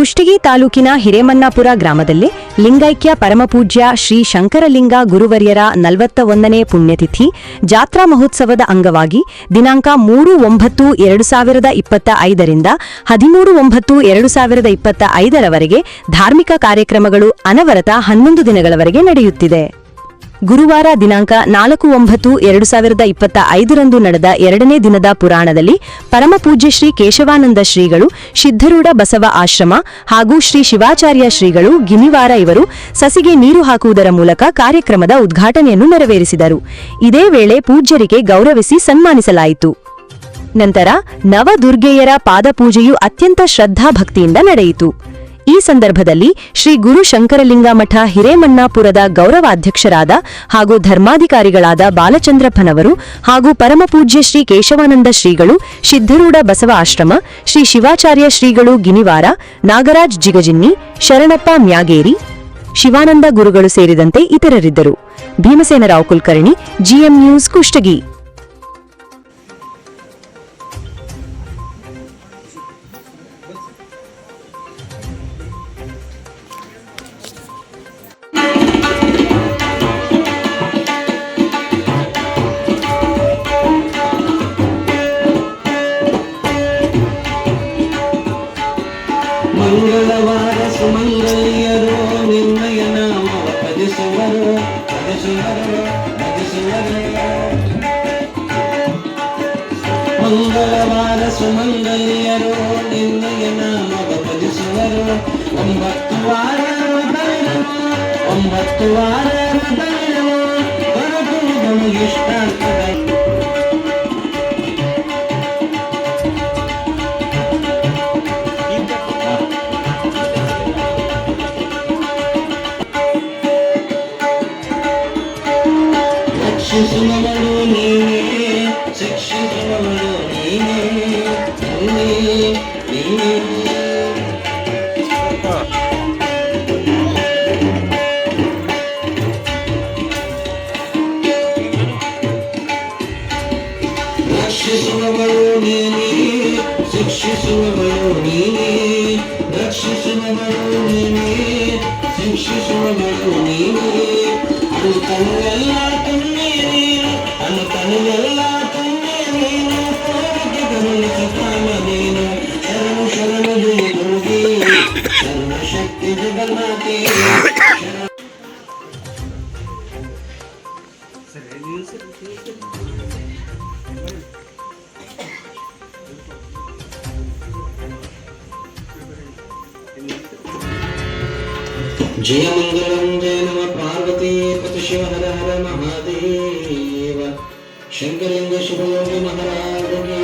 ಕುಷ್ಟಗಿ ತಾಲೂಕಿನ ಹಿರೇಮನ್ನಾಪುರ ಗ್ರಾಮದಲ್ಲಿ ಲಿಂಗೈಕ್ಯ ಪರಮಪೂಜ್ಯ ಶ್ರೀ ಶಂಕರಲಿಂಗ ಗುರುವರ್ಯರ 41ನೇ ಪುಣ್ಯತಿಥಿ ಜಾತ್ರಾ ಮಹೋತ್ಸವದ ಅಂಗವಾಗಿ ದಿನಾಂಕ 3/9/2025 ರಿಂದ 13/9/2025 ರವರೆಗೆ ಧಾರ್ಮಿಕ ಕಾರ್ಯಕ್ರಮಗಳು ಅನವರತ 11 ದಿನಗಳವರೆಗೆ ನಡೆಯುತ್ತಿದೆ. ಗುರುವಾರ ದಿನಾಂಕ 4/9/2025 ರಂದು ನಡೆದ 2ನೇ ದಿನದ ಪುರಾಣದಲ್ಲಿ ಪರಮಪೂಜ್ಯ ಶ್ರೀ ಕೇಶವಾನಂದ ಶ್ರೀಗಳು, ಸಿದ್ಧರೂಢ ಬಸವ ಆಶ್ರಮ ಹಾಗೂ ಶ್ರೀ ಶಿವಾಚಾರ್ಯ ಶ್ರೀಗಳು ಗಿನಿವಾರ ಇವರು ಸಸಿಗೆ ನೀರು ಹಾಕುವುದರ ಮೂಲಕ ಕಾರ್ಯಕ್ರಮದ ಉದ್ಘಾಟನೆಯನ್ನು ನೆರವೇರಿಸಿದರು. ಇದೇ ವೇಳೆ ಪೂಜ್ಯರಿಗೆ ಗೌರವಿಸಿ ಸನ್ಮಾನಿಸಲಾಯಿತು. ನಂತರ ನವದುರ್ಗೆಯರ ಪಾದಪೂಜೆಯು ಅತ್ಯಂತ ಶ್ರದ್ಧಾಭಕ್ತಿಯಿಂದ ನಡೆಯಿತು. ಈ ಸಂದರ್ಭದಲ್ಲಿ ಶ್ರೀ ಗುರು ಶಂಕರಲಿಂಗ ಮಠ ಹಿರೇಮನ್ನಾಪುರದ ಗೌರವಾಧ್ಯಕ್ಷರಾದ ಹಾಗೂ ಧರ್ಮಾಧಿಕಾರಿಗಳಾದ ಬಾಲಚಂದ್ರಪ್ಪನವರು ಹಾಗೂ ಪರಮಪೂಜ್ಯ ಶ್ರೀ ಕೇಶವಾನಂದ ಶ್ರೀಗಳು, ಸಿದ್ಧರೂಢ ಬಸವ ಆಶ್ರಮ, ಶ್ರೀ ಶಿವಾಚಾರ್ಯ ಶ್ರೀಗಳು ಗಿನಿವಾರ, ನಾಗರಾಜ್ ಜಿಗಜಿನ್ನಿ, ಶರಣಪ್ಪ ಮ್ಯಾಗೇರಿ, ಶಿವಾನಂದ ಗುರುಗಳು ಸೇರಿದಂತೆ ಇತರರಿದ್ದರು. Bhimsenrao Kulkarni, GM news, Kushtagi. ಮಂಗಳವಾರ ಸುಮಂಗಲಿಯರು ನಿನ್ನಯ ನಾಮವ ಭಜಿಸುವರು ಭಜಿಸುವರು ಭಜಿಸುವರು. ಮಂಗಳವಾರ ಸುಮಂಗಲಿಯರು ನಿನ್ನಯ ನಾಮವ ಭಜಿಸುವರು. 9 ವಾರ ಹೃದಯವು ದೊರಕುವುದು ಇಷ್ಟಾರ್ಥದ. ಶಿಕ್ಷಿಸುವವಳು ನೀನೇ, ಶಿಕ್ಷಿಸುವವಳು ನೀನೇ, ನೀನೇ. ರಕ್ಷಿಸುವವಳು ನೀನೇ, ಶಿಕ್ಷಿಸುವವಳು ನೀನೇ, ರಕ್ಷಿಸುವವಳು ನೀನೇ, ಶಿಕ್ಷಿಸುವವಳು ನೀನೇ. ಅನುತನುವೆಲ್ಲ ಕಣ್ಣೇ ನೀನು, ಅನುತನುವೆಲ್ಲ ಕಣ್ಣೇ ನೀನು, ಕೋರಿಕೆ ಕರುಣಿಸ ಕಾಮ ನೀನು. ಶರಣು ಶರಣು ಜಯ ದುರ್ಗೆ, ಸರ್ವಶಕ್ತಿ ಜಗನ್ಮಾತೆ. जय मंगलम जय नमः पार्वती पति शिव हर हर महादेव. शंकरलिंग शुभयोगी महाराज की